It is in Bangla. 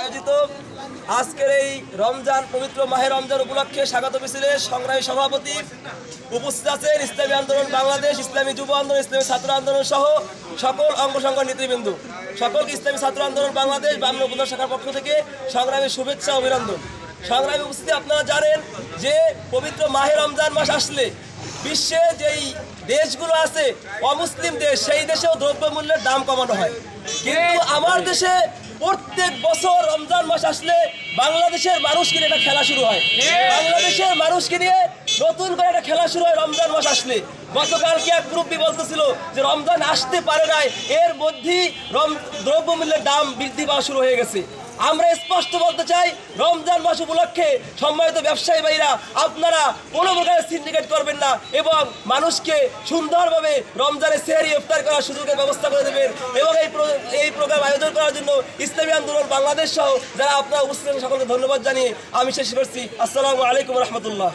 আয়োজিত আজকের এই রমজান পবিত্র মাহে রমজান উপলক্ষে স্বাগত মিছিলে সংগ্রামী সভাপতি উপস্থিত আছেন ইসলামী আন্দোলন বাংলাদেশ, ইসলামী যুব আন্দোলন, ইসলামী ছাত্র আন্দোলন সহ সকল অঙ্গ সংগঠন নেতৃবৃন্দ। সকলকে ইসলামী ছাত্র আন্দোলন বাংলাদেশ বামন উপজেলা শাখার পক্ষ থেকে সংগ্রামী শুভেচ্ছা অভিনন্দন। সংগ্রামী উপস্থিতি, আপনারা জানেন যে পবিত্র মাহে রমজান মাস আসলে বিশ্বে যেই দেশগুলো আছে অমুসলিম দেশ, সেই দেশেও দ্রব্যমূল্যের দাম কমানো হয়, কিন্তু আমার দেশে প্রত্যেক বছর রমজান মাস আসলে বাংলাদেশের মানুষকে নিয়ে একটা খেলা শুরু হয়। বাংলাদেশের মানুষকে নিয়ে নতুন করে একটা খেলা শুরু হয় রমজান মাস আসলে। গতকালকে এক মুরব্বী বলতেছিল যে রমজান আসতে পারে নাই, এর মধ্যেই দ্রব্যমূল্যের দাম বৃদ্ধি পাওয়া শুরু হয়ে গেছে। আমরা স্পষ্ট বলতে চাই, রমজান মাস উপলক্ষে সম্মানিত ব্যবসায়ী ভাইরা, আপনারা কোনো প্রকারের সিন্ডিকেট করবেন না এবং মানুষকে সুন্দরভাবে রমজানের সেহরি ইফতার করার সুযোগের ব্যবস্থা করে দেবেন। এবং এই প্রোগ্রাম আয়োজন করার জন্য ইসলামী আন্দোলন বাংলাদেশ সহ যারা আপনারা উপস্থিত সকলকে ধন্যবাদ জানিয়ে আমি শেষ করছি। আসসালামু আলাইকুম রহমতুল্লাহ।